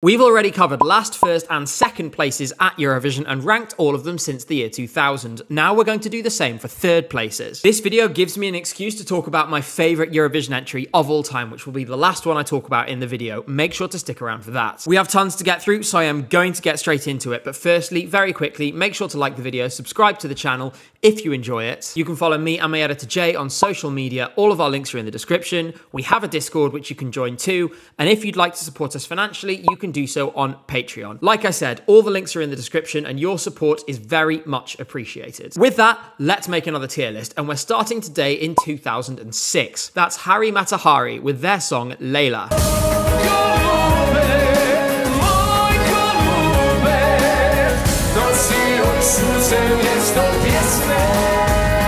We've already covered last, first and second places at Eurovision and ranked all of them since the year 2000. Now we're going to do the same for third places. This video gives me an excuse to talk about my favourite Eurovision entry of all time, which will be the last one I talk about in the video. Make sure to stick around for that. We have tons to get through, so I am going to get straight into it. But firstly, very quickly, make sure to like the video, subscribe to the channel if you enjoy it. You can follow me and my editor Jay on social media. All of our links are in the description. We have a Discord which you can join too. And if you'd like to support us financially, you can do so on Patreon. Like I said, all the links are in the description and your support is very much appreciated. With that, let's make another tier list, and we're starting today in 2006. That's Harry Matahari with their song Layla.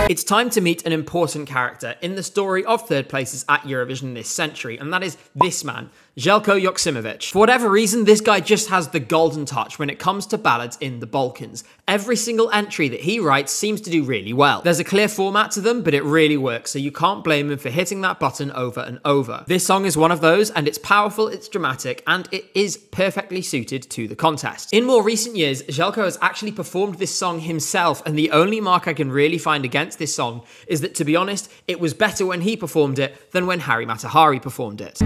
It's time to meet an important character in the story of third places at Eurovision this century, and that is this man, Željko Joksimović. For whatever reason, this guy just has the golden touch when it comes to ballads in the Balkans. Every single entry that he writes seems to do really well. There's a clear format to them, but it really works, so you can't blame him for hitting that button over and over. This song is one of those, and it's powerful, it's dramatic, and it is perfectly suited to the contest. In more recent years, Željko has actually performed this song himself, and the only mark I can really find against this song is that, to be honest, it was better when he performed it than when Harry Matahari performed it.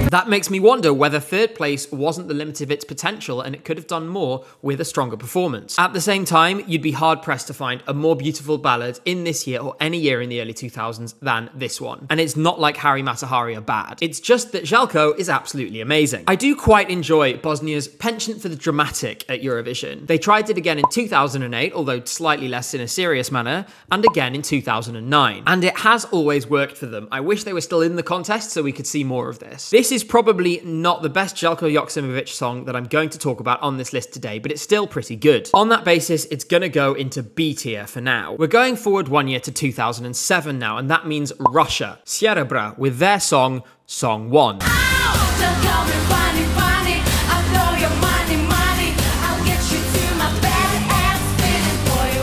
That makes me wonder whether third place wasn't the limit of its potential and it could have done more with a stronger performance. At the same time, you'd be hard-pressed to find a more beautiful ballad in this year or any year in the early 2000s than this one. And it's not like Harry Matahari are bad. It's just that Željko is absolutely amazing. I do quite enjoy Bosnia's penchant for the dramatic at Eurovision. They tried it again in 2008, although slightly less in a serious manner, and again in 2009. And it has always worked for them. I wish they were still in the contest so we could see more of this. This is probably not the best Željko Joksimović song that I'm going to talk about on this list today, but it's still pretty good. On that basis, it's gonna go into B tier for now. We're going forward 1 year to 2007 now, and that means Russia. Sjerebra with their song, Song 1.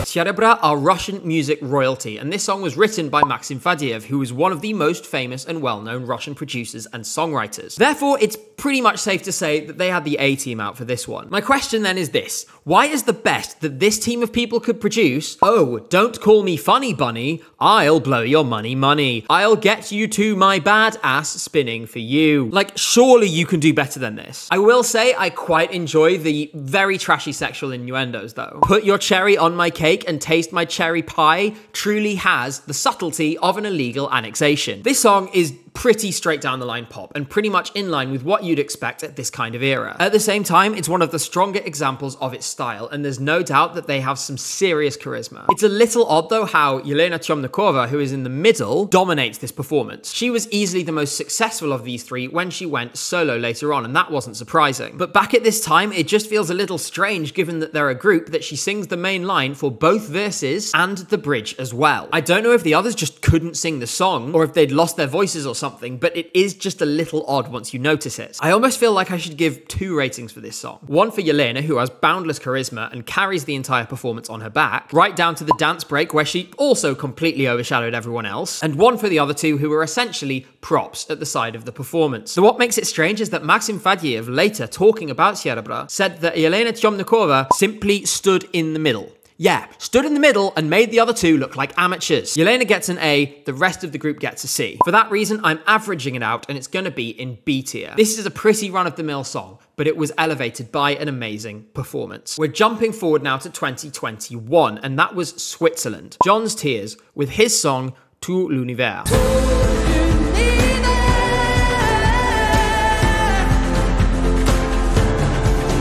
Sjerebra are Russian music royalty, and this song was written by Maxim Fadiev, who is one of the most famous and well-known Russian producers and songwriters. Therefore, it's pretty much safe to say that they had the A-team out for this one. My question then is this: why is the best that this team of people could produce, "Oh, don't call me funny bunny, I'll blow your money, I'll get you to my bad ass spinning for you"? Like, surely you can do better than this. I will say I quite enjoy the very trashy sexual innuendos though. Put your cherry on my cake and taste my cherry pie truly has the subtlety of an illegal annexation. This song is pretty straight down the line pop and pretty much in line with what you'd expect at this kind of era. At the same time, it's one of the stronger examples of its style, and there's no doubt that they have some serious charisma. It's a little odd though how Yelena Temnikova, who is in the middle, dominates this performance. She was easily the most successful of these three when she went solo later on, and that wasn't surprising. But back at this time, it just feels a little strange given that they're a group that she sings the main line for both verses and the bridge as well. I don't know if the others just couldn't sing the song or if they'd lost their voices or something, but it is just a little odd once you notice it. I almost feel like I should give 2 ratings for this song. One for Yelena, who has boundless charisma and carries the entire performance on her back, right down to the dance break where she also completely overshadowed everyone else, and one for the other two who were essentially props at the side of the performance. So what makes it strange is that Maxim Fadiev, later talking about Sjerebra, said that Yelena Temnikova simply stood in the middle. Yeah, stood in the middle and made the other two look like amateurs. Yelena gets an A, the rest of the group gets a C. For that reason, I'm averaging it out and it's gonna be in B tier. This is a pretty run-of-the-mill song, but it was elevated by an amazing performance. We're jumping forward now to 2021, and that was Switzerland. John's Tears with his song, Tout l'univers.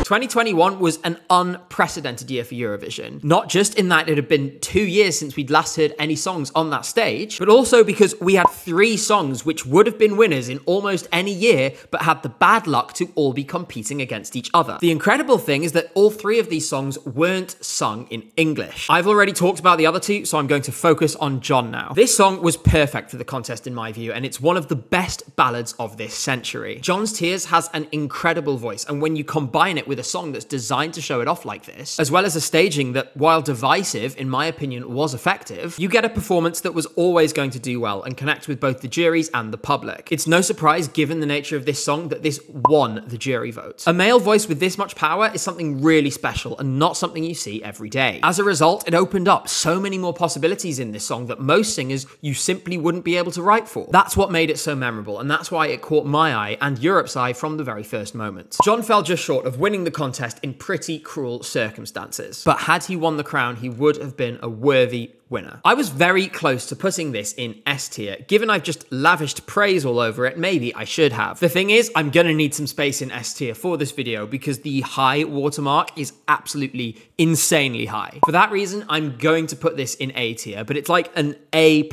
2021 was an unprecedented year for Eurovision. Not just in that it had been 2 years since we'd last heard any songs on that stage, but also because we had 3 songs which would have been winners in almost any year, but had the bad luck to all be competing against each other. The incredible thing is that all 3 of these songs weren't sung in English. I've already talked about the other 2, so I'm going to focus on John now. This song was perfect for the contest in my view, and it's one of the best ballads of this century. John's Tears has an incredible voice, and when you combine it with with a song that's designed to show it off like this, as well as a staging that, while divisive, in my opinion, was effective, you get a performance that was always going to do well and connect with both the juries and the public. It's no surprise, given the nature of this song, that this won the jury vote. A male voice with this much power is something really special and not something you see every day. As a result, it opened up so many more possibilities in this song that most singers you simply wouldn't be able to write for. That's what made it so memorable, and that's why it caught my eye and Europe's eye from the very first moment. John fell just short of winning the contest in pretty cruel circumstances, but had he won the crown, he would have been a worthy winner. I was very close to putting this in S tier. Given I've just lavished praise all over it, maybe I should have. The thing is, I'm gonna need some space in S tier for this video because the high watermark is absolutely insanely high. For that reason, I'm going to put this in A tier, but it's like an A+++.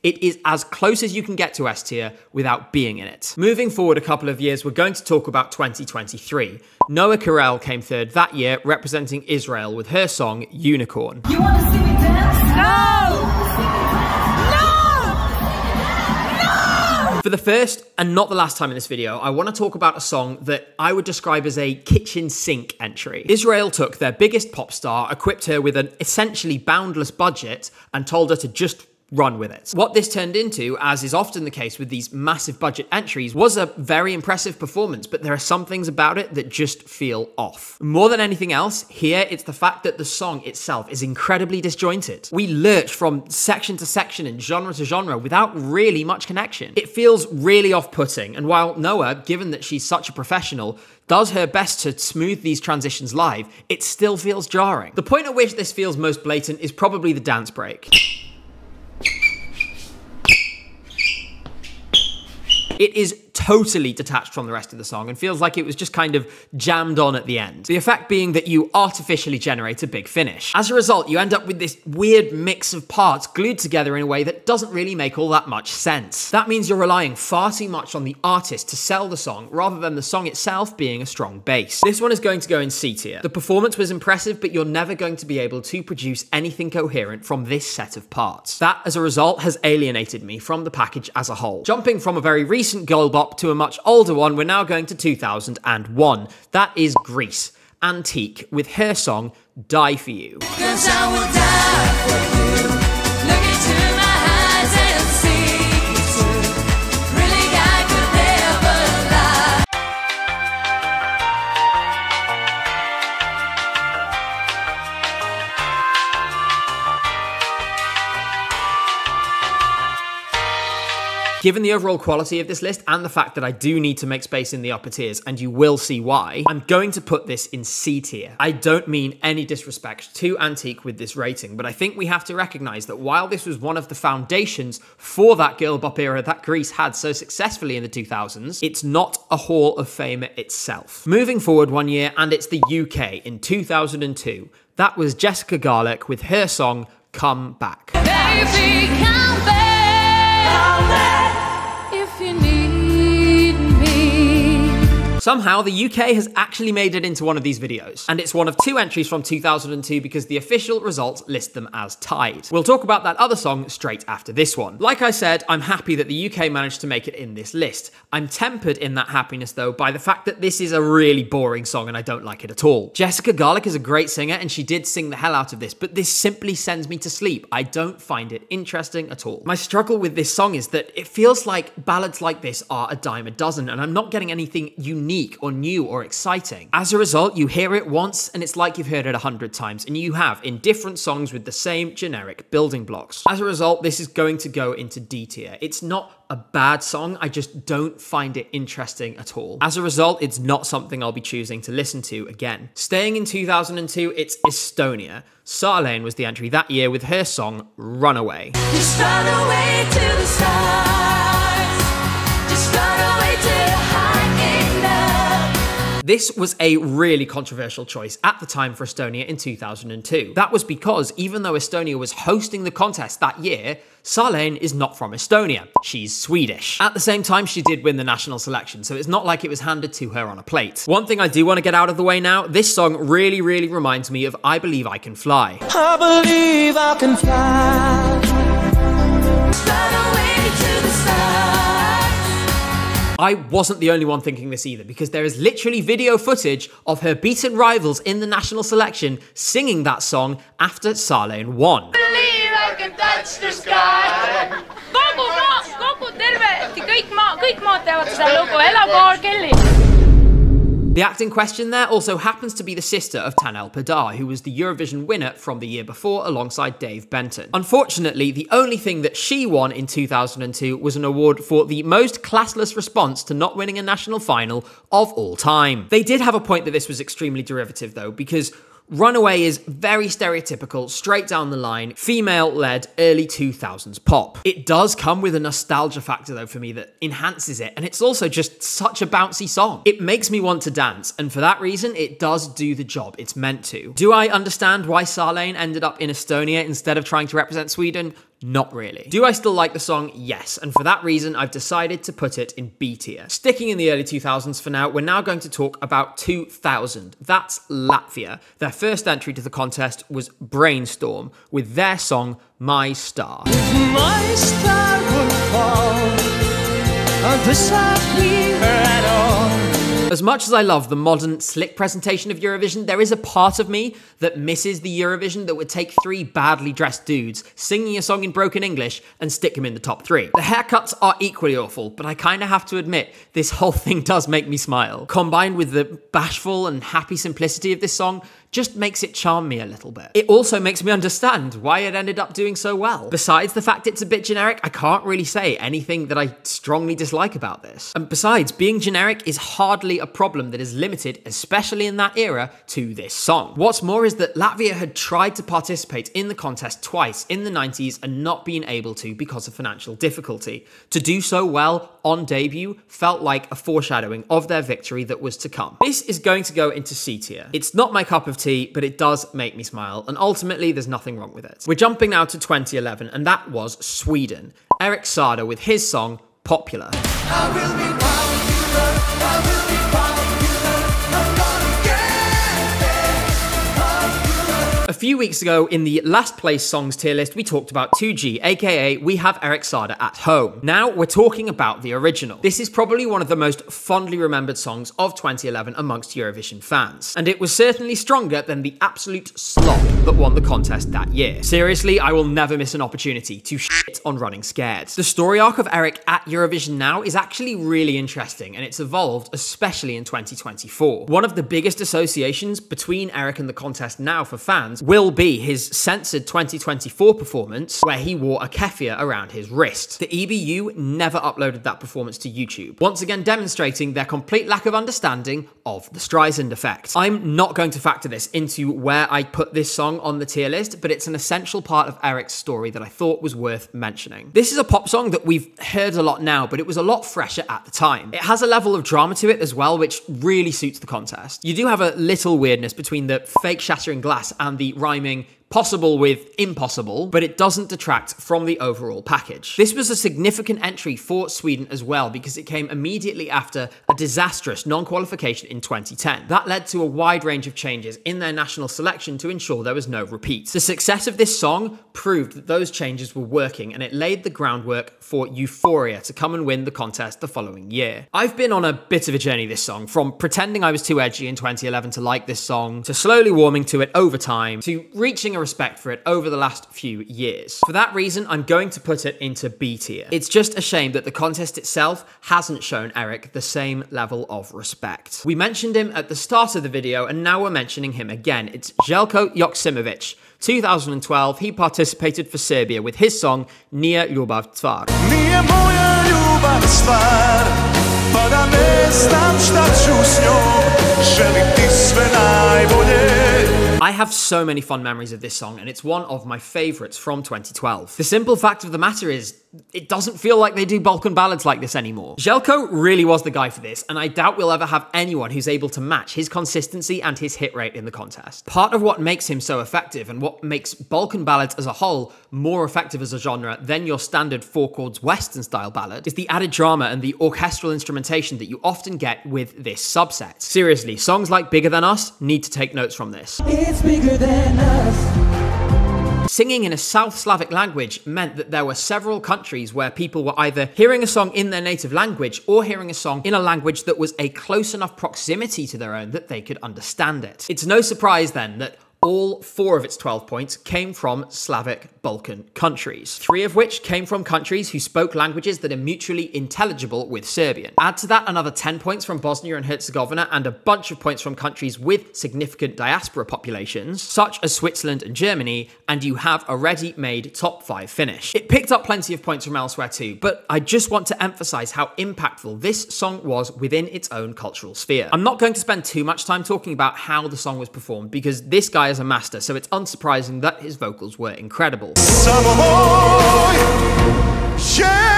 It is as close as you can get to S tier without being in it. Moving forward a couple of years, we're going to talk about 2023. Noah Carell came third that year, representing Israel with her song Unicorn. You wanna see me dance? No! No! For the first and not the last time in this video, I want to talk about a song that I would describe as a kitchen sink entry. Israel took their biggest pop star, equipped her with an essentially boundless budget, and told her to just run with it. What this turned into, as is often the case with these massive budget entries, was a very impressive performance, but there are some things about it that just feel off. More than anything else, here it's the fact that the song itself is incredibly disjointed. We lurch from section to section and genre to genre without really much connection. It feels really off-putting, and while Noah, given that she's such a professional, does her best to smooth these transitions live, it still feels jarring. The point at which this feels most blatant is probably the dance break. It is totally detached from the rest of the song and feels like it was just kind of jammed on at the end. The effect being that you artificially generate a big finish. As a result, you end up with this weird mix of parts glued together in a way that doesn't really make all that much sense. That means you're relying far too much on the artist to sell the song rather than the song itself being a strong base. This one is going to go in C tier. The performance was impressive, but you're never going to be able to produce anything coherent from this set of parts. That, as a result, has alienated me from the package as a whole. Jumping from a very recent girl bop to a much older one, we're now going to 2001. That is Greece, Antique, with her song Die For You. 'Cause I will die for you. Look into my eyes and see it's true. Really, I could never lie. Given the overall quality of this list and the fact that I do need to make space in the upper tiers, and you will see why, I'm going to put this in C tier. I don't mean any disrespect to Antique with this rating, but I think we have to recognize that while this was one of the foundations for that girl bop era that Greece had so successfully in the 2000s, it's not a Hall of Fame itself. Moving forward one year, and it's the UK in 2002. That was Jessica Garlick with her song Come Back. Baby, come back. If you need me. Somehow, the UK has actually made it into one of these videos, and it's one of two entries from 2002 because the official results list them as tied. We'll talk about that other song straight after this one. Like I said, I'm happy that the UK managed to make it in this list. I'm tempered in that happiness, though, by the fact that this is a really boring song and I don't like it at all. Jessica Garlick is a great singer, and she did sing the hell out of this, but this simply sends me to sleep. I don't find it interesting at all. My struggle with this song is that it feels like ballads like this are a dime a dozen, and I'm not getting anything unique or new or exciting. As a result, you hear it once and it's like you've heard it 100 times, and you have in different songs with the same generic building blocks. As a result, this is going to go into D tier. It's not a bad song, I just don't find it interesting at all. As a result, it's not something I'll be choosing to listen to again. Staying in 2002, it's Estonia. Sarlane was the entry that year with her song Runaway. Just run away to the stars. Just run away to high enough. This was a really controversial choice at the time for Estonia in 2002. That was because even though Estonia was hosting the contest that year, Sarlane is not from Estonia. She's Swedish. At the same time, she did win the national selection, so it's not like it was handed to her on a plate. One thing I do want to get out of the way now, this song really reminds me of I Believe I Can Fly. I believe I can fly. Run away to the stars. I wasn't the only one thinking this either, because there is literally video footage of her beaten rivals in the national selection singing that song after Sarleen won. Believe I can touch the sky. Kogu kõik maad teavad seda lugu, elagu R. Kelly. The act in question there also happens to be the sister of Tanel Padar, who was the Eurovision winner from the year before alongside Dave Benton. Unfortunately, the only thing that she won in 2002 was an award for the most classless response to not winning a national final of all time. They did have a point that this was extremely derivative though, because Runaway is very stereotypical, straight down the line, female-led early 2000s pop. It does come with a nostalgia factor though for me that enhances it, and it's also just such a bouncy song. It makes me want to dance, and for that reason, it does do the job it's meant to. Do I understand why Sarleen ended up in Estonia instead of trying to represent Sweden? Not really. Do I still like the song? Yes, and for that reason, I've decided to put it in B tier. Sticking in the early 2000s for now, we're now going to talk about 2000. That's Latvia. Their first entry to the contest was Brainstorm with their song My Star. My star will fall and disappear at all. As much as I love the modern, slick presentation of Eurovision, there is a part of me that misses the Eurovision that would take 3 badly dressed dudes singing a song in broken English and stick them in the top 3. The haircuts are equally awful, but I kind of have to admit, this whole thing does make me smile. Combined with the bashful and happy simplicity of this song, just makes it charm me a little bit. It also makes me understand why it ended up doing so well. Besides the fact it's a bit generic, I can't really say anything that I strongly dislike about this. And besides, being generic is hardly a problem that is limited, especially in that era, to this song. What's more is that Latvia had tried to participate in the contest twice in the 90s and not been able to because of financial difficulty. To do so well on debut felt like a foreshadowing of their victory that was to come. This is going to go into C tier. It's not my cup of tea, but it does make me smile, and ultimately there's nothing wrong with it. We're jumping now to 2011, and that was Sweden. Erik Saade with his song, Popular. I will be popular, I will be popular, I'm gonna get there, popular. A few weeks ago, in the last place songs tier list, we talked about 2G, aka We Have Erik Saade at Home. Now we're talking about the original. This is probably one of the most fondly remembered songs of 2011 amongst Eurovision fans, and it was certainly stronger than the absolute slop that won the contest that year. Seriously, I will never miss an opportunity to shit on Running Scared. The story arc of Erik at Eurovision now is actually really interesting, and it's evolved, especially in 2024. One of the biggest associations between Erik and the contest now for fans will be his censored 2024 performance where he wore a keffiyeh around his wrist. The EBU never uploaded that performance to YouTube, once again demonstrating their complete lack of understanding of the Streisand effect. I'm not going to factor this into where I put this song on the tier list, but it's an essential part of Erik's story that I thought was worth mentioning. This is a pop song that we've heard a lot now, but it was a lot fresher at the time. It has a level of drama to it as well, which really suits the contest. You do have a little weirdness between the fake shattering glass and the rhyming possible with impossible, but it doesn't detract from the overall package. This was a significant entry for Sweden as well because it came immediately after a disastrous non-qualification in 2010. That led to a wide range of changes in their national selection to ensure there was no repeats. The success of this song proved that those changes were working, and it laid the groundwork for Euphoria to come and win the contest the following year. I've been on a bit of a journey this song, from pretending I was too edgy in 2011 to like this song, to slowly warming to it over time, to reaching a respect for it over the last few years. For that reason, I'm going to put it into B tier. It's just a shame that the contest itself hasn't shown Erik the same level of respect. We mentioned him at the start of the video, and now we're mentioning him again. It's Željko Joksimović. 2012, he participated for Serbia with his song Nije ljubav stvar. Nije moja ljubav stvar, pa da ne znam šta ću s njom, želim ti sve najbolje. I have so many fond memories of this song, and it's one of my favorites from 2012. The simple fact of the matter is, it doesn't feel like they do Balkan ballads like this anymore. Željko really was the guy for this, and I doubt we'll ever have anyone who's able to match his consistency and his hit rate in the contest. Part of what makes him so effective, and what makes Balkan ballads as a whole more effective as a genre than your standard four chords Western style ballad, is the added drama and the orchestral instrumentation that you often get with this subset. Seriously, songs like Bigger Than Us need to take notes from this. It's bigger than us. Singing in a South Slavic language meant that there were several countries where people were either hearing a song in their native language or hearing a song in a language that was a close enough proximity to their own that they could understand it. It's no surprise then that all 4 of its 12 points came from Slavic Balkan countries, 3 of which came from countries who spoke languages that are mutually intelligible with Serbian. Add to that another 10 points from Bosnia and Herzegovina and a bunch of points from countries with significant diaspora populations, such as Switzerland and Germany, and you have a ready-made top 5 finish. It picked up plenty of points from elsewhere too, but I just want to emphasize how impactful this song was within its own cultural sphere. I'm not going to spend too much time talking about how the song was performed because this guy is a master, so it's unsurprising that his vocals were incredible. Samo moj je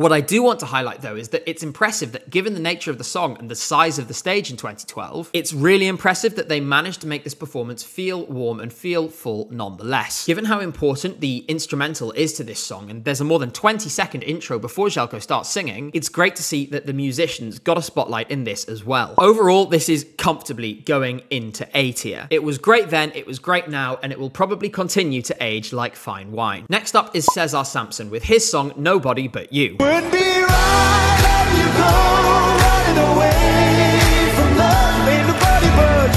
What I do want to highlight though is that it's impressive that given the nature of the song and the size of the stage in 2012, it's really impressive that they managed to make this performance feel warm and feel full nonetheless. Given how important the instrumental is to this song, and there's a more than 20-second intro before Željko starts singing, it's great to see that the musicians got a spotlight in this as well. Overall, this is comfortably going into A tier. It was great then, it was great now, and it will probably continue to age like fine wine. Next up is Cesar Sampson with his song Nobody But You. Would be right if you go running away from love. Ain't nobody but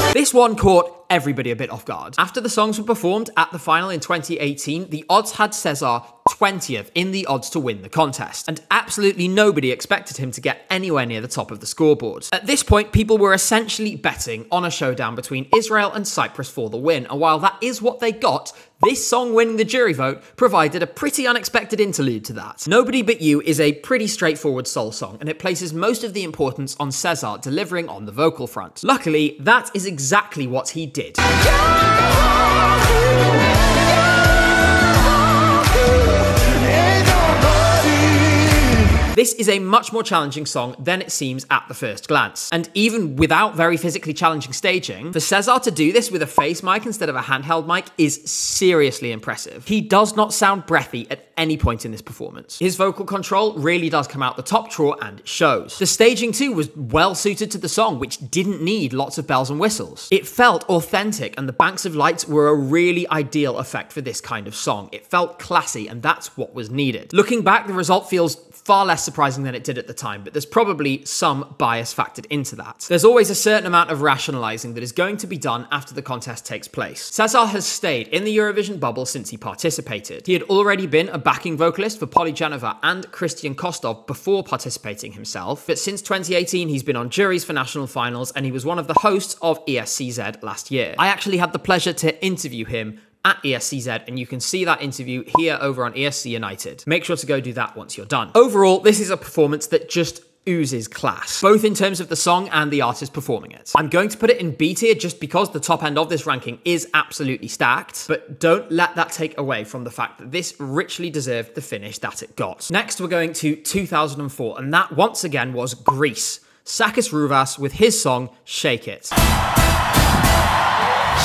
you. This one caught everybody a bit off guard. After the songs were performed at the final in 2018, the odds had Cesar 20th in the odds to win the contest, and absolutely nobody expected him to get anywhere near the top of the scoreboard. At this point, people were essentially betting on a showdown between Israel and Cyprus for the win, and while that is what they got, this song winning the jury vote provided a pretty unexpected interlude to that. Nobody But You is a pretty straightforward soul song, and it places most of the importance on Cesar delivering on the vocal front. Luckily, that is exactly what he did. This is a much more challenging song than it seems at the first glance. And even without very physically challenging staging, for Cesar to do this with a face mic instead of a handheld mic is seriously impressive. He does not sound breathy at any point in this performance. His vocal control really does come out the top drawer and it shows. The staging too was well suited to the song, which didn't need lots of bells and whistles. It felt authentic and the banks of lights were a really ideal effect for this kind of song. It felt classy and that's what was needed. Looking back, the result feels far less surprising than it did at the time, but there's probably some bias factored into that. There's always a certain amount of rationalizing that is going to be done after the contest takes place. Cesar has stayed in the Eurovision bubble since he participated. He had already been a backing vocalist for Polygenova and Christian Kostov before participating himself, but since 2018 he's been on juries for national finals and he was one of the hosts of ESCZ last year. I actually had the pleasure to interview him at ESCZ, and you can see that interview here over on ESC United. Make sure to go do that once you're done. Overall, this is a performance that just oozes class, both in terms of the song and the artist performing it. I'm going to put it in B tier just because the top end of this ranking is absolutely stacked, but don't let that take away from the fact that this richly deserved the finish that it got. Next, we're going to 2004, and that once again was Greece. Sakis Rouvas with his song Shake It.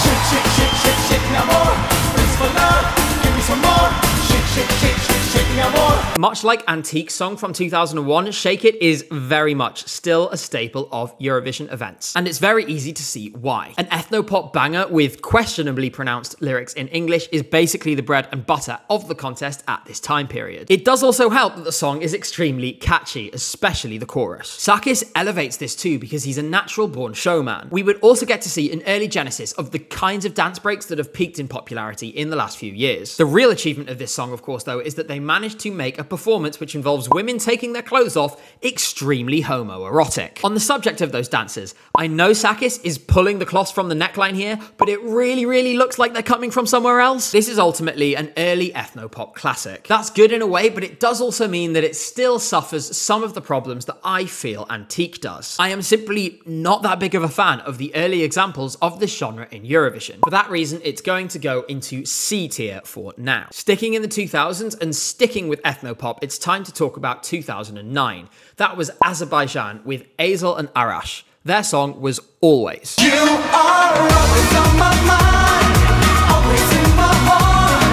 Shake, shake, shake, shake, shake, now more. Thanks for love, give me some more. Shake, shake, shake, shake, shake, now more. Much like Antique's song from 2001, Shake It is very much still a staple of Eurovision events. And it's very easy to see why. An ethno-pop banger with questionably pronounced lyrics in English is basically the bread and butter of the contest at this time period. It does also help that the song is extremely catchy, especially the chorus. Sakis elevates this too because he's a natural-born showman. We would also get to see an early genesis of the kinds of dance breaks that have peaked in popularity in the last few years. The real achievement of this song, of course, though, is that they managed to make a performance which involves women taking their clothes off extremely homoerotic. On the subject of those dances, I know Sakis is pulling the cloths from the neckline here, but it really looks like they're coming from somewhere else. This is ultimately an early ethno-pop classic. That's good in a way, but it does also mean that it still suffers some of the problems that I feel Antique does. I am simply not that big of a fan of the early examples of this genre in Eurovision. For that reason, it's going to go into C tier for now. Sticking in the 2000s and sticking with ethno-pop, it's time to talk about 2009. That was Azerbaijan with Azel and Arash. Their song was Always. You are always on my mind, always in my heart.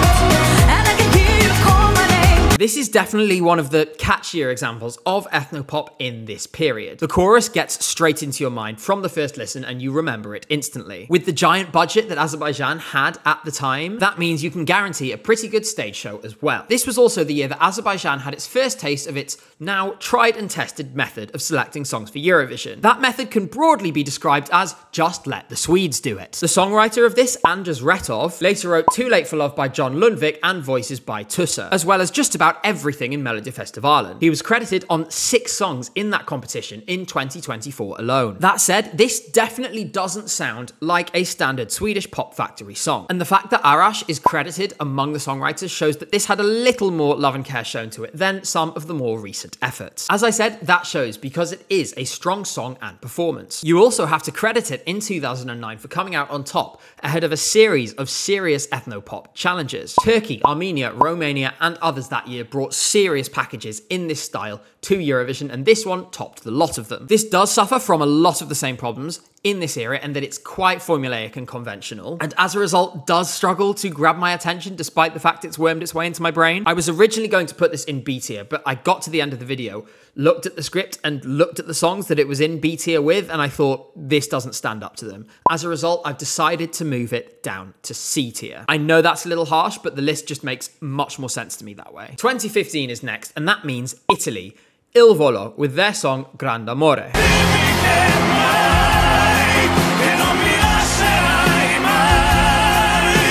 And I can hear you call my name. This This is definitely one of the catchier examples of ethnopop in this period. The chorus gets straight into your mind from the first listen and you remember it instantly. With the giant budget that Azerbaijan had at the time, that means you can guarantee a pretty good stage show as well. This was also the year that Azerbaijan had its first taste of its now tried and tested method of selecting songs for Eurovision. That method can broadly be described as just let the Swedes do it. The songwriter of this, Anders Retov, later wrote Too Late for Love by John Lundvik and Voices by Tusse, as well as just about everything in Melodifestivalen. He was credited on 6 songs in that competition in 2024 alone. That said, this definitely doesn't sound like a standard Swedish Pop Factory song, and the fact that Arash is credited among the songwriters shows that this had a little more love and care shown to it than some of the more recent efforts. As I said, that shows because it is a strong song and performance. You also have to credit it in 2009 for coming out on top ahead of a series of serious ethnopop challenges. Turkey, Armenia, Romania, and others that year brought serious packages in this style to Eurovision, and this one topped the lot of them. This does suffer from a lot of the same problems in this era, and that it's quite formulaic and conventional, and as a result does struggle to grab my attention despite the fact it's wormed its way into my brain. I was originally going to put this in B tier, but I got to the end of the video, looked at the script and looked at the songs that it was in B tier with, and I thought this doesn't stand up to them. As a result, I've decided to move it down to C tier. I know that's a little harsh, but the list just makes much more sense to me that way. 2015 is next, and that means Italy. Il Volo with their song Grande Amore.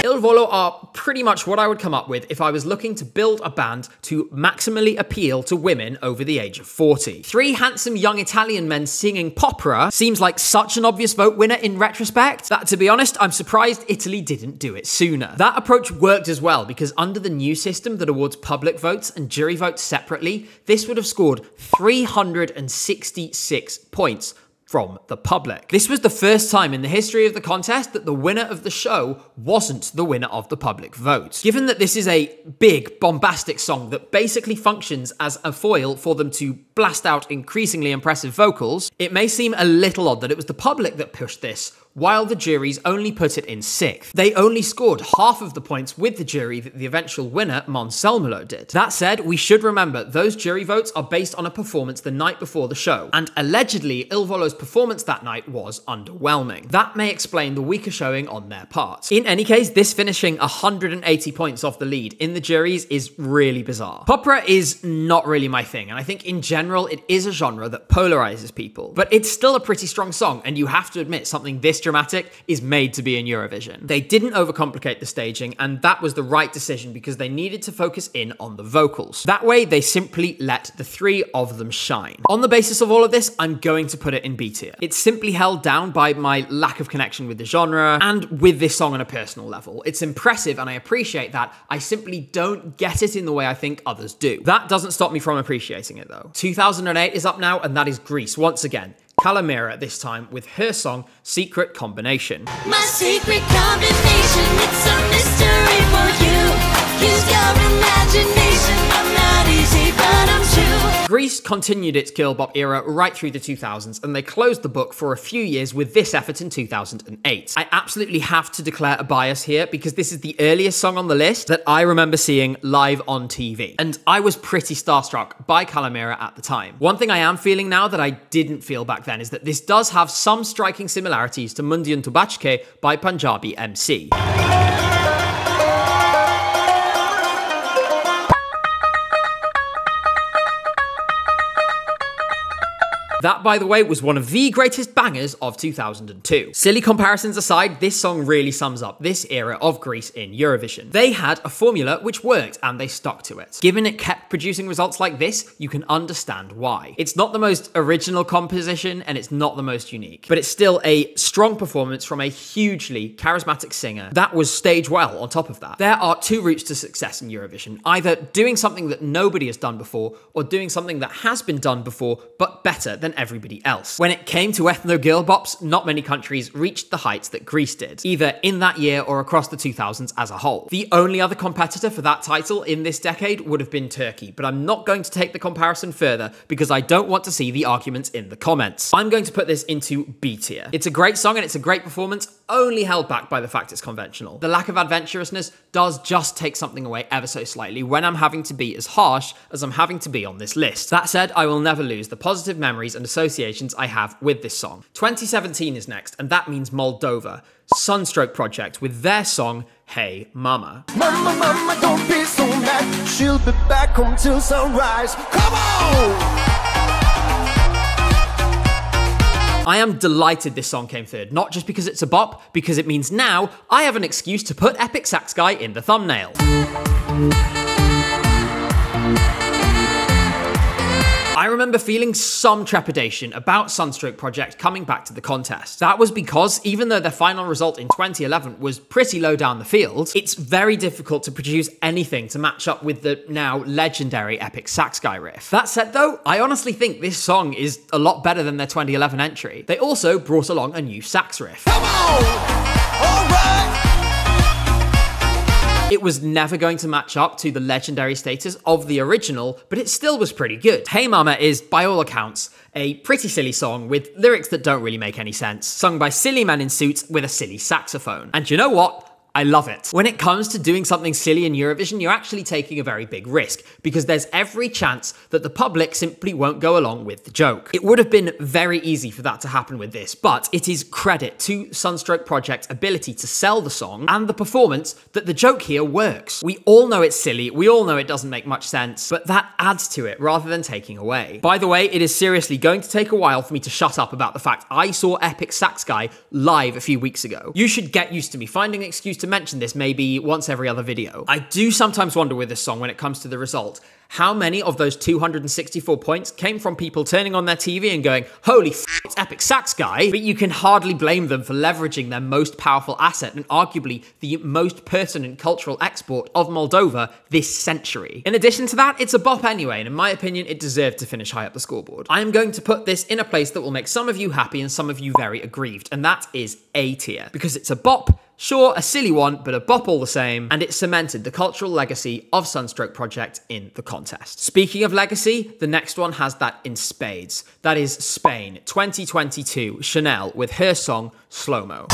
Il Volo are pretty much what I would come up with if I was looking to build a band to maximally appeal to women over the age of 40. 3 handsome young Italian men singing popera seems like such an obvious vote winner in retrospect that, to be honest, I'm surprised Italy didn't do it sooner. That approach worked as well because under the new system that awards public votes and jury votes separately, this would have scored 366 points from the public. This was the first time in the history of the contest that the winner of the show wasn't the winner of the public vote. Given that this is a big, bombastic song that basically functions as a foil for them to blast out increasingly impressive vocals, it may seem a little odd that it was the public that pushed this, while the juries only put it in 6th. They only scored half of the points with the jury that the eventual winner, Monselmolo, did. That said, we should remember those jury votes are based on a performance the night before the show, and allegedly Il Volo's performance that night was underwhelming. That may explain the weaker showing on their part. In any case, this finishing 180 points off the lead in the juries is really bizarre. Popera is not really my thing, and I think in general it is a genre that polarizes people, but it's still a pretty strong song, and you have to admit something this dramatic is made to be in Eurovision. They didn't overcomplicate the staging, and that was the right decision because they needed to focus in on the vocals. That way, they simply let the 3 of them shine. On the basis of all of this, I'm going to put it in B tier. It's simply held down by my lack of connection with the genre and with this song on a personal level. It's impressive and I appreciate that. I simply don't get it in the way I think others do. That doesn't stop me from appreciating it though. 2008 is up now, and that is Greece once again. Calamera this time with her song Secret Combination. My secret combination, it's a mystery for you. Use your imagination, I'm not easy, but I'm true. Greece continued its girl bop era right through the 2000s, and they closed the book for a few years with this effort in 2008. I absolutely have to declare a bias here because this is the earliest song on the list that I remember seeing live on TV, and I was pretty starstruck by Calamera at the time. One thing I am feeling now that I didn't feel back then is that this does have some striking similarities to Mundian Tubachke by Punjabi MC. That, by the way, was one of the greatest bangers of 2002. Silly comparisons aside, this song really sums up this era of Greece in Eurovision. They had a formula which worked, and they stuck to it. Given it kept producing results like this, you can understand why. It's not the most original composition, and it's not the most unique, but it's still a strong performance from a hugely charismatic singer that was staged well on top of that. There are 2 routes to success in Eurovision, either doing something that nobody has done before, or doing something that has been done before, but better than than everybody else. When it came to ethno girl bops, not many countries reached the heights that Greece did, either in that year or across the 2000s as a whole. The only other competitor for that title in this decade would have been Turkey, but I'm not going to take the comparison further because I don't want to see the arguments in the comments. I'm going to put this into B tier. It's a great song and it's a great performance, only held back by the fact it's conventional. The lack of adventurousness does just take something away ever so slightly when I'm having to be as harsh as I'm having to be on this list. That said, I will never lose the positive memories and associations I have with this song. 2017 is next, and that means Moldova. Sunstroke Project with their song, Hey Mama. Mama, mama, don't be so mad. She'll be back home till sunrise. Come on! I am delighted this song came third, not just because it's a bop, because it means now I have an excuse to put Epic Sax Guy in the thumbnail. I remember feeling some trepidation about Sunstroke Project coming back to the contest. That was because even though their final result in 2011 was pretty low down the field, it's very difficult to produce anything to match up with the now legendary Epic Sax Guy riff. That said though, I honestly think this song is a lot better than their 2011 entry. They also brought along a new sax riff. Come on! All right! It was never going to match up to the legendary status of the original, but it still was pretty good. Hey Mama is, by all accounts, a pretty silly song with lyrics that don't really make any sense, sung by silly men in suits with a silly saxophone. And you know what? I love it. When it comes to doing something silly in Eurovision, you're actually taking a very big risk because there's every chance that the public simply won't go along with the joke. It would have been very easy for that to happen with this, but it is credit to Sunstroke Project's ability to sell the song and the performance that the joke here works. We all know it's silly, we all know it doesn't make much sense, but that adds to it rather than taking away. By the way, it is seriously going to take a while for me to shut up about the fact I saw Epic Sax Guy live a few weeks ago. You should get used to me finding an excuse to mention this maybe once every other video. I do sometimes wonder with this song when it comes to the result, how many of those 264 points came from people turning on their TV and going, holy f***, it's Epic Sax Guy, but you can hardly blame them for leveraging their most powerful asset and arguably the most pertinent cultural export of Moldova this century. In addition to that, it's a bop anyway, and in my opinion, it deserved to finish high up the scoreboard. I am going to put this in a place that will make some of you happy and some of you very aggrieved, and that is A tier, because it's a bop. Sure, a silly one, but a bop all the same, and it cemented the cultural legacy of Sunstroke Project in the contest. Speaking of legacy, the next one has that in spades. That is Spain, 2022, Chanel with her song, Slow Mo.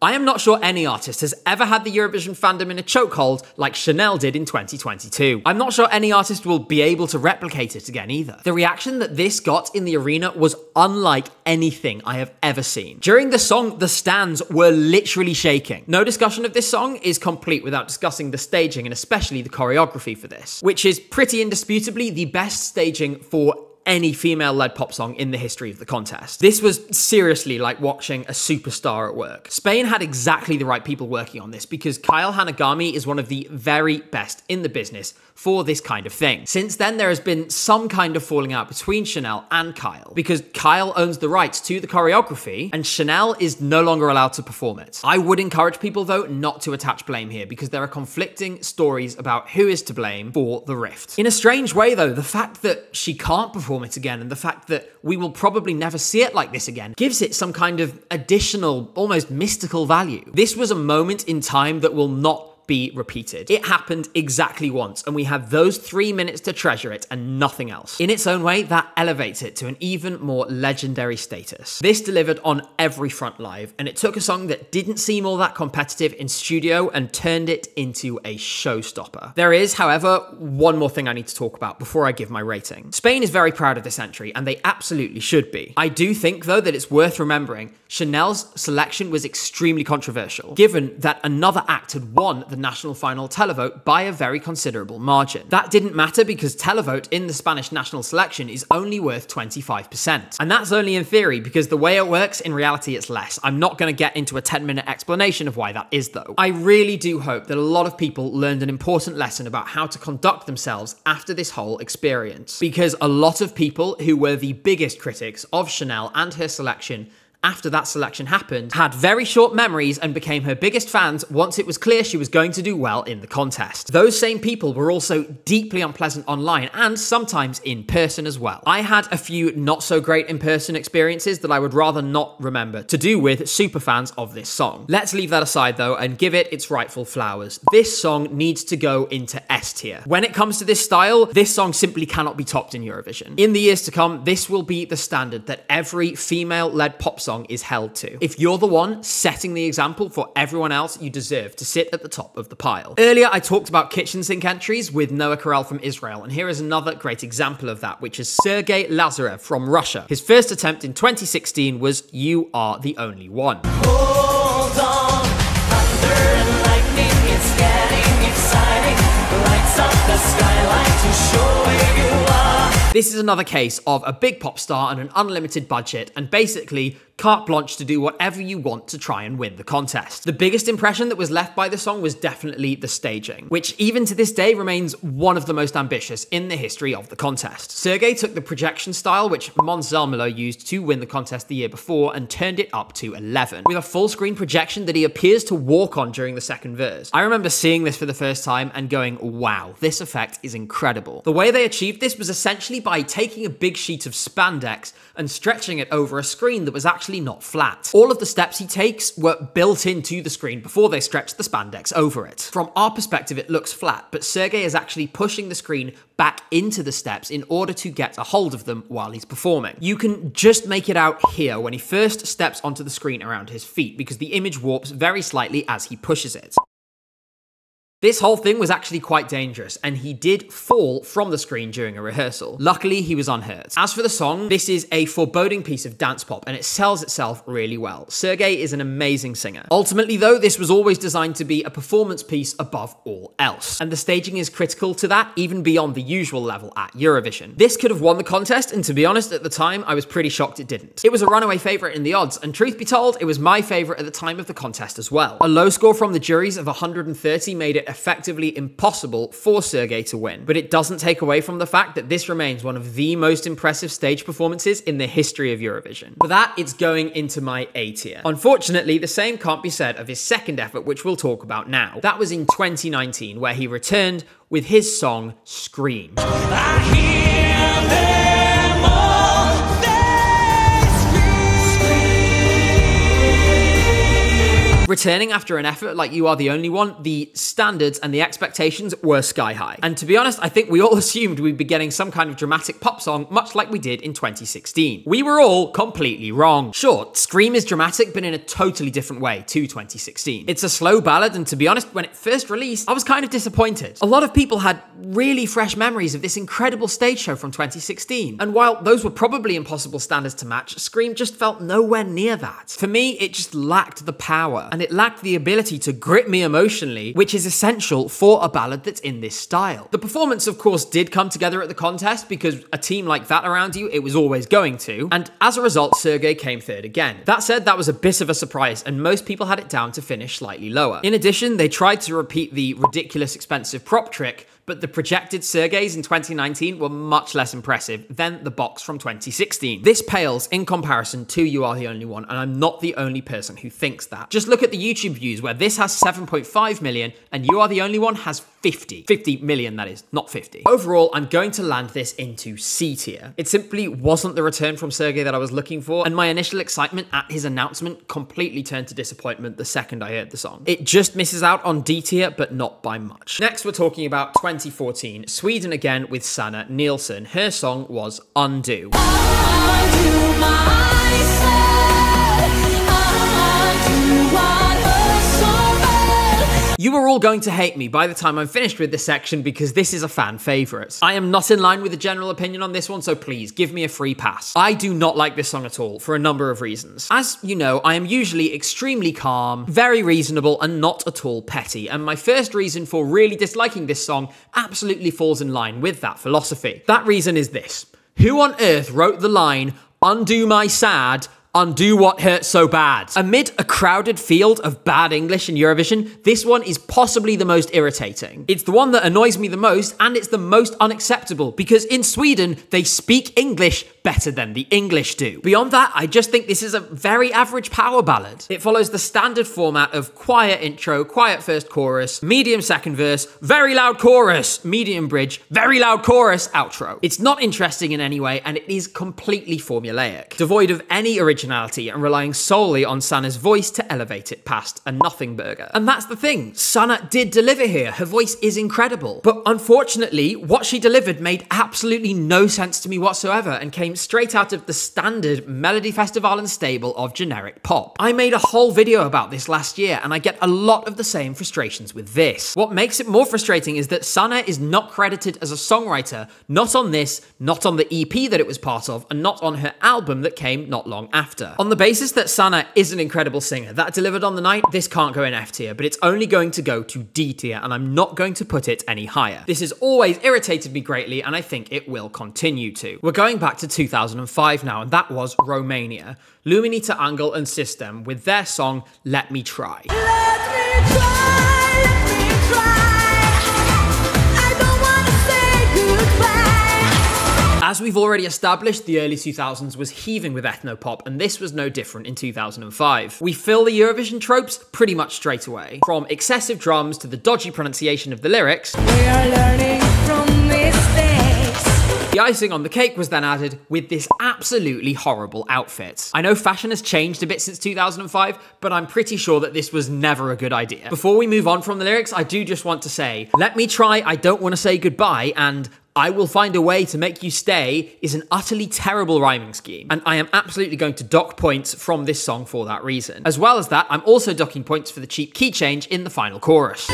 I am not sure any artist has ever had the Eurovision fandom in a chokehold like Chanel did in 2022. I'm not sure any artist will be able to replicate it again either. The reaction that this got in the arena was unlike anything I have ever seen. During the song, the stands were literally shaking. No discussion of this song is complete without discussing the staging and especially the choreography for this, which is pretty indisputably the best staging for any female-led pop song in the history of the contest. This was seriously like watching a superstar at work. Spain had exactly the right people working on this because Kyle Hanagami is one of the very best in the business for this kind of thing. Since then, there has been some kind of falling out between Chanel and Kyle because Kyle owns the rights to the choreography and Chanel is no longer allowed to perform it. I would encourage people though not to attach blame here because there are conflicting stories about who is to blame for the rift. In a strange way though, the fact that she can't perform it again and the fact that we will probably never see it like this again gives it some kind of additional, almost mystical value. This was a moment in time that will not be repeated. It happened exactly once and we have those 3 minutes to treasure it and nothing else. In its own way, that elevates it to an even more legendary status. This delivered on every front live and it took a song that didn't seem all that competitive in studio and turned it into a showstopper. There is, however, one more thing I need to talk about before I give my rating. Spain is very proud of this entry and they absolutely should be. I do think though that it's worth remembering Chanel's selection was extremely controversial, given that another act had won the national final televote by a very considerable margin. That didn't matter because televote in the Spanish national selection is only worth 25%. And that's only in theory because the way it works, in reality it's less. I'm not going to get into a 10-minute explanation of why that is though. I really do hope that a lot of people learned an important lesson about how to conduct themselves after this whole experience. Because a lot of people who were the biggest critics of Chanel and her selection after that selection happened, had very short memories and became her biggest fans once it was clear she was going to do well in the contest. Those same people were also deeply unpleasant online and sometimes in person as well. I had a few not so great in-person experiences that I would rather not remember to do with superfans of this song. Let's leave that aside though and give it its rightful flowers. This song needs to go into S tier. When it comes to this style, this song simply cannot be topped in Eurovision. In the years to come, this will be the standard that every female-led pop song is held to. If you're the one setting the example for everyone else, you deserve to sit at the top of the pile. Earlier, I talked about kitchen sink entries with Noah Karel from Israel, and here is another great example of that, which is Sergei Lazarev from Russia. His first attempt in 2016 was You Are the Only One. Hold on, thunder and lightning, it's getting exciting. Lights up the skyline to show where you are. This is another case of a big pop star and an unlimited budget, and basically carte blanche to do whatever you want to try and win the contest. The biggest impression that was left by the song was definitely the staging, which even to this day remains one of the most ambitious in the history of the contest. Sergei took the projection style, which Måns Zelmerlöw used to win the contest the year before, and turned it up to 11, with a full screen projection that he appears to walk on during the second verse. I remember seeing this for the first time and going, wow, this effect is incredible. The way they achieved this was essentially by taking a big sheet of spandex and stretching it over a screen that was actually not flat. All of the steps he takes were built into the screen before they stretched the spandex over it. From our perspective, it looks flat, but Sergei is actually pushing the screen back into the steps in order to get a hold of them while he's performing. You can just make it out here when he first steps onto the screen around his feet, because the image warps very slightly as he pushes it. This whole thing was actually quite dangerous, and he did fall from the screen during a rehearsal. Luckily, he was unhurt. As for the song, this is a foreboding piece of dance pop, and it sells itself really well. Sergei is an amazing singer. Ultimately, though, this was always designed to be a performance piece above all else, and the staging is critical to that, even beyond the usual level at Eurovision. This could have won the contest, and to be honest, at the time, I was pretty shocked it didn't. It was a runaway favourite in the odds, and truth be told, it was my favourite at the time of the contest as well. A low score from the juries of 130 made it effectively impossible for Sergei to win, but it doesn't take away from the fact that this remains one of the most impressive stage performances in the history of Eurovision. For that, it's going into my A tier. Unfortunately, the same can't be said of his second effort, which we'll talk about now. That was in 2019, where he returned with his song Scream. I hear them all, they scream. Returning after an effort like You Are the Only One, the standards and the expectations were sky high. And to be honest, I think we all assumed we'd be getting some kind of dramatic pop song, much like we did in 2016. We were all completely wrong. Sure, Scream is dramatic, but in a totally different way to 2016. It's a slow ballad, and to be honest, when it first released, I was kind of disappointed. A lot of people had really fresh memories of this incredible stage show from 2016. And while those were probably impossible standards to match, Scream just felt nowhere near that. For me, it just lacked the power, and it lacked the ability to grip me emotionally, which is essential for a ballad that's in this style. The performance, of course, did come together at the contest, because a team like that around you, it was always going to, and as a result, Sergei came third again. That said, that was a bit of a surprise, and most people had it down to finish slightly lower. In addition, they tried to repeat the ridiculous expensive prop trick, but the projected Sergeis in 2019 were much less impressive than the box from 2016. This pales in comparison to You Are the Only One, and I'm not the only person who thinks that. Just look at the YouTube views, where this has 7.5 million and You Are the Only One has 50 million, that is, not 50. Overall, I'm going to land this into C tier. It simply wasn't the return from Sergei that I was looking for, and my initial excitement at his announcement completely turned to disappointment the second I heard the song. It just misses out on D tier, but not by much. Next, we're talking about 2014, Sweden again with Sanna Nielsen. Her song was Undo. Undo myself, undo what hurts so bad. You are all going to hate me by the time I'm finished with this section, because this is a fan favourite. I am not in line with the general opinion on this one, so please give me a free pass. I do not like this song at all, for a number of reasons. As you know, I am usually extremely calm, very reasonable, and not at all petty, and my first reason for really disliking this song absolutely falls in line with that philosophy. That reason is this: who on earth wrote the line, "Undo my sad, undo what hurt so bad"? Amid a crowded field of bad English in Eurovision, this one is possibly the most irritating. It's the one that annoys me the most, and it's the most unacceptable, because in Sweden, they speak English better than the English do. Beyond that, I just think this is a very average power ballad. It follows the standard format of quiet intro, quiet first chorus, medium second verse, very loud chorus, medium bridge, very loud chorus, outro. It's not interesting in any way, and it is completely formulaic, devoid of any originality and relying solely on Sana's voice to elevate it past a nothing burger. And that's the thing, Sana did deliver here. Her voice is incredible. But unfortunately, what she delivered made absolutely no sense to me whatsoever and came straight out of the standard Melody Festival and stable of generic pop. I made a whole video about this last year, and I get a lot of the same frustrations with this. What makes it more frustrating is that Sana is not credited as a songwriter, not on this, not on the EP that it was part of, and not on her album that came not long after. On the basis that Sana is an incredible singer that delivered on the night, this can't go in F tier, but it's only going to go to D tier, and I'm not going to put it any higher. This has always irritated me greatly, and I think it will continue to. We're going back to 2005 now, and that was Romania. Luminita Angel and System with their song Let Me Try. As we've already established, the early 2000s was heaving with ethno-pop, and this was no different in 2005. We fill the Eurovision tropes pretty much straight away. From excessive drums to the dodgy pronunciation of the lyrics, We are learning from mistakes. the icing on the cake was then added with this absolutely horrible outfit. I know fashion has changed a bit since 2005, but I'm pretty sure that this was never a good idea. Before we move on from the lyrics, I do just want to say, let me try, I don't want to say goodbye, and I will find a way to make you stay is an utterly terrible rhyming scheme, and I am absolutely going to dock points from this song for that reason. As well as that, I'm also docking points for the cheap key change in the final chorus.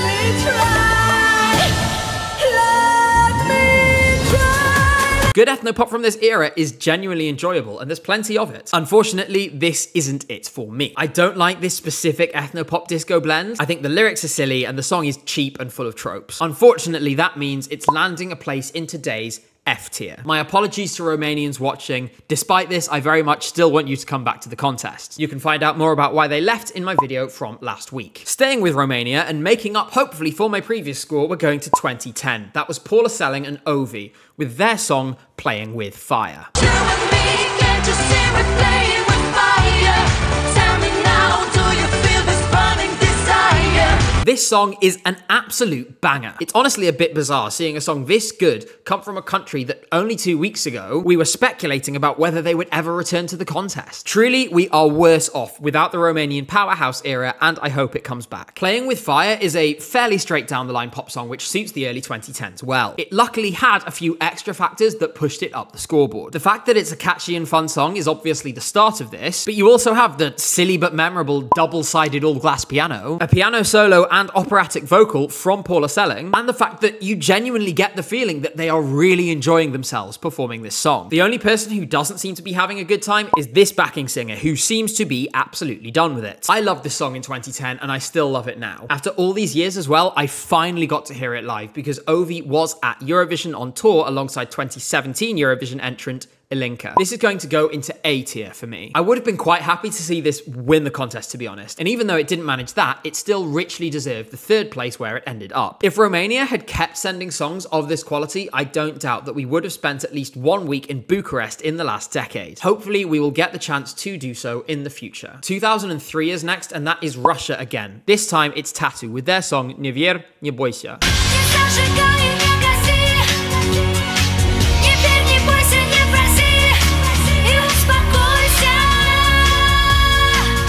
Good ethno-pop from this era is genuinely enjoyable, and there's plenty of it. Unfortunately, this isn't it for me. I don't like this specific ethno-pop disco blend. I think the lyrics are silly and the song is cheap and full of tropes. Unfortunately, that means it's landing a place in today's F tier. My apologies to Romanians watching. Despite this, I very much still want you to come back to the contest. You can find out more about why they left in my video from last week. Staying with Romania and making up hopefully for my previous score, we're going to 2010. That was Paula Selling and Ovi with their song Playing With Fire. This song is an absolute banger. It's honestly a bit bizarre seeing a song this good come from a country that only 2 weeks ago we were speculating about whether they would ever return to the contest. Truly, we are worse off without the Romanian powerhouse era, and I hope it comes back. Playing With Fire is a fairly straight down the line pop song which suits the early 2010s well. It luckily had a few extra factors that pushed it up the scoreboard. The fact that it's a catchy and fun song is obviously the start of this, but you also have the silly but memorable double-sided all-glass piano, a piano solo and operatic vocal from Paula Selling, and the fact that you genuinely get the feeling that they are really enjoying themselves performing this song. The only person who doesn't seem to be having a good time is this backing singer, who seems to be absolutely done with it. I loved this song in 2010, and I still love it now. After all these years as well, I finally got to hear it live because Ovi was at Eurovision on tour alongside 2017 Eurovision entrant Ilinka. This is going to go into A tier for me. I would have been quite happy to see this win the contest, to be honest, and even though it didn't manage that, it still richly deserved the third place where it ended up. If Romania had kept sending songs of this quality, I don't doubt that we would have spent at least 1 week in Bucharest in the last decade. Hopefully, we will get the chance to do so in the future. 2003 is next, and that is Russia again. This time, it's Tattoo with their song Nie Wier, Nie Bój się.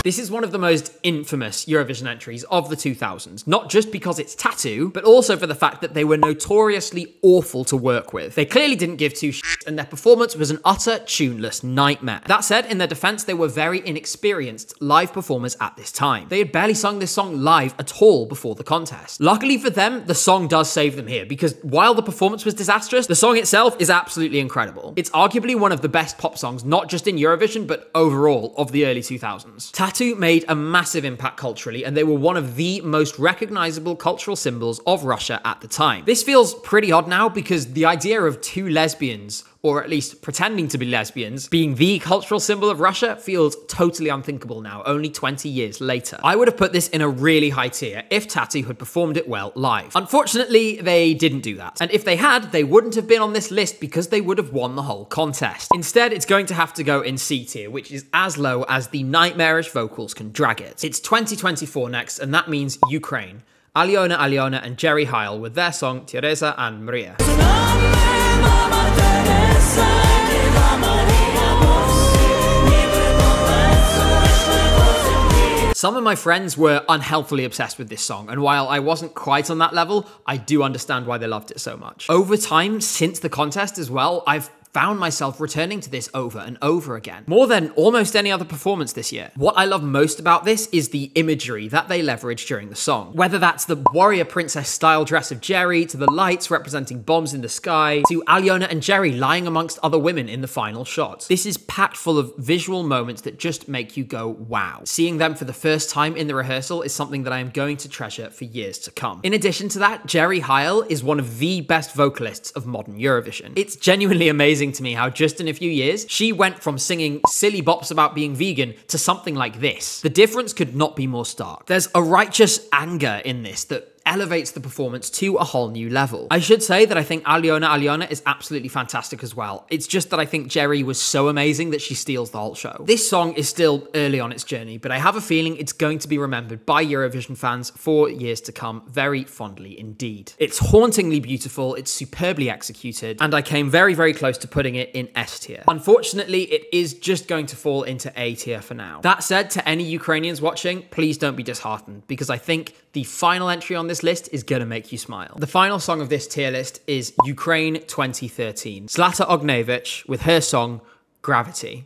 This is one of the most infamous Eurovision entries of the 2000s, not just because it's Tattoo, but also for the fact that they were notoriously awful to work with. They clearly didn't give two shits, and their performance was an utter tuneless nightmare. That said, in their defense, they were very inexperienced live performers at this time. They had barely sung this song live at all before the contest. Luckily for them, the song does save them here, because while the performance was disastrous, the song itself is absolutely incredible. It's arguably one of the best pop songs, not just in Eurovision, but overall of the early 2000s. Tattoo made a massive impact culturally, and they were one of the most recognizable cultural symbols of Russia at the time. This feels pretty odd now because the idea of two lesbians or at least pretending to be lesbians, being the cultural symbol of Russia feels totally unthinkable now, only 20 years later. I would have put this in a really high tier if Tatu had performed it well live. Unfortunately, they didn't do that. And if they had, they wouldn't have been on this list because they would have won the whole contest. Instead, it's going to have to go in C tier, which is as low as the nightmarish vocals can drag it. It's 2024 next, and that means Ukraine. Aliona and Jerry Heil with their song Teresa and Maria. Some of my friends were unhealthily obsessed with this song, and while I wasn't quite on that level, I do understand why they loved it so much. Over time, since the contest as well, I've found myself returning to this over and over again, more than almost any other performance this year. What I love most about this is the imagery that they leverage during the song. Whether that's the warrior princess style dress of Jerry, to the lights representing bombs in the sky, to Aliona and Jerry lying amongst other women in the final shot. This is packed full of visual moments that just make you go, wow. Seeing them for the first time in the rehearsal is something that I am going to treasure for years to come. In addition to that, Jerry Heil is one of the best vocalists of modern Eurovision. It's genuinely amazing to me how just in a few years, she went from singing silly bops about being vegan to something like this. The difference could not be more stark. There's a righteous anger in this that elevates the performance to a whole new level. I should say that I think Aliona is absolutely fantastic as well. It's just that I think Jerry was so amazing that she steals the whole show. This song is still early on its journey, but I have a feeling it's going to be remembered by Eurovision fans for years to come very fondly indeed. It's hauntingly beautiful, it's superbly executed, and I came very, very close to putting it in S tier. Unfortunately, it is just going to fall into A tier for now. That said, to any Ukrainians watching, please don't be disheartened, because I think the final entry on this list is gonna make you smile. The final song of this tier list is Ukraine 2013. Zlata Ognevich with her song Gravity.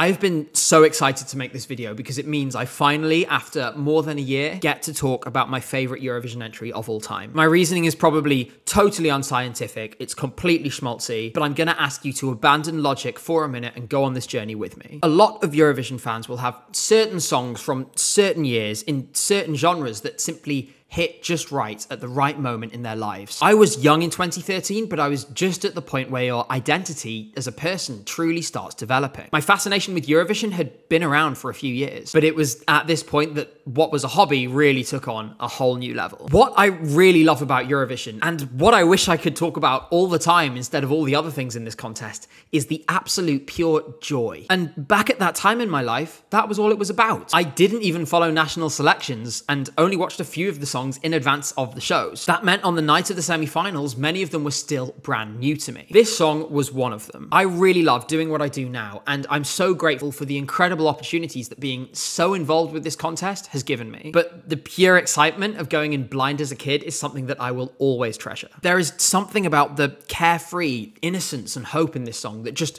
I've been so excited to make this video because it means I finally, after more than a year, get to talk about my favorite Eurovision entry of all time. My reasoning is probably totally unscientific, it's completely schmaltzy, but I'm gonna ask you to abandon logic for a minute and go on this journey with me. A lot of Eurovision fans will have certain songs from certain years in certain genres that simply hit just right at the right moment in their lives. I was young in 2013, but I was just at the point where your identity as a person truly starts developing. My fascination with Eurovision had been around for a few years, but it was at this point that what was a hobby really took on a whole new level. What I really love about Eurovision, and what I wish I could talk about all the time instead of all the other things in this contest, is the absolute pure joy. And back at that time in my life, that was all it was about. I didn't even follow national selections and only watched a few of the songs in advance of the shows. That meant on the night of the semi-finals, many of them were still brand new to me. This song was one of them. I really love doing what I do now, and I'm so grateful for the incredible opportunities that being so involved with this contest has given me. But the pure excitement of going in blind as a kid is something that I will always treasure. There is something about the carefree innocence and hope in this song that just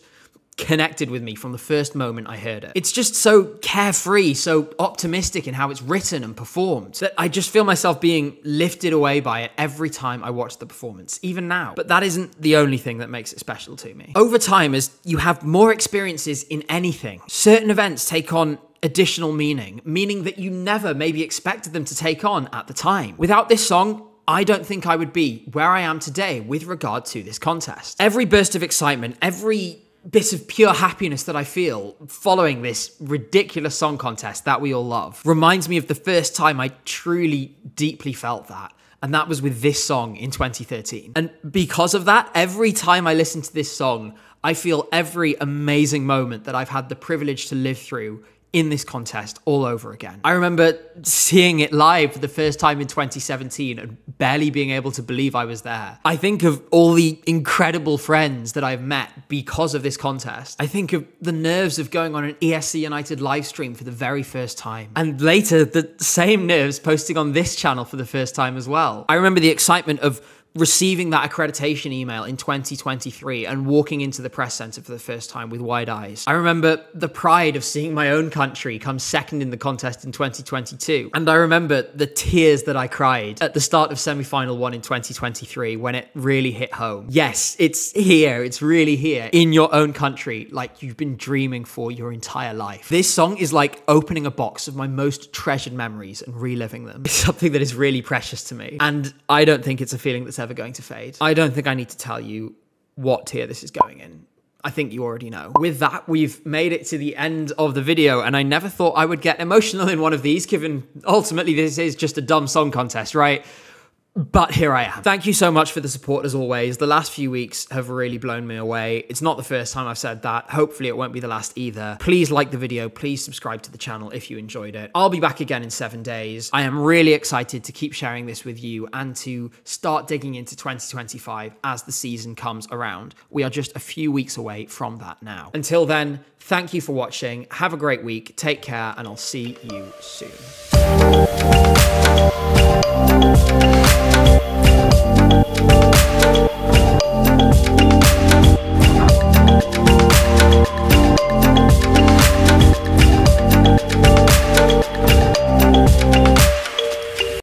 connected with me from the first moment I heard it. It's just so carefree, so optimistic in how it's written and performed, that I just feel myself being lifted away by it every time I watch the performance, even now. But that isn't the only thing that makes it special to me. Over time, as you have more experiences in anything, certain events take on additional meaning that you never maybe expected them to take on at the time. Without this song, I don't think I would be where I am today with regard to this contest. Every burst of excitement, every bit of pure happiness that I feel following this ridiculous song contest that we all love reminds me of the first time I truly, deeply felt that. And that was with this song in 2013. And because of that, every time I listen to this song, I feel every amazing moment that I've had the privilege to live through in this contest all over again. I remember seeing it live for the first time in 2017 and barely being able to believe I was there. I think of all the incredible friends that I've met because of this contest. I think of the nerves of going on an ESC United live stream for the very first time. And later, the same nerves posting on this channel for the first time as well. I remember the excitement of receiving that accreditation email in 2023 and walking into the press centre for the first time with wide eyes. I remember the pride of seeing my own country come second in the contest in 2022. And I remember the tears that I cried at the start of semi-final 1 in 2023 when it really hit home. Yes, it's here. It's really here in your own country, like you've been dreaming for your entire life. This song is like opening a box of my most treasured memories and reliving them. It's something that is really precious to me. And I don't think it's a feeling that's ever going to fade. I don't think I need to tell you what tier this is going in. I think you already know. With that, we've made it to the end of the video, and I never thought I would get emotional in one of these, given ultimately this is just a dumb song contest, right? But here I am. Thank you so much for the support as always. The last few weeks have really blown me away. It's not the first time I've said that. Hopefully it won't be the last either. Please like the video. Please subscribe to the channel if you enjoyed it. I'll be back again in 7 days. I am really excited to keep sharing this with you and to start digging into 2025 as the season comes around. We are just a few weeks away from that now. Until then, thank you for watching. Have a great week. Take care, and I'll see you soon.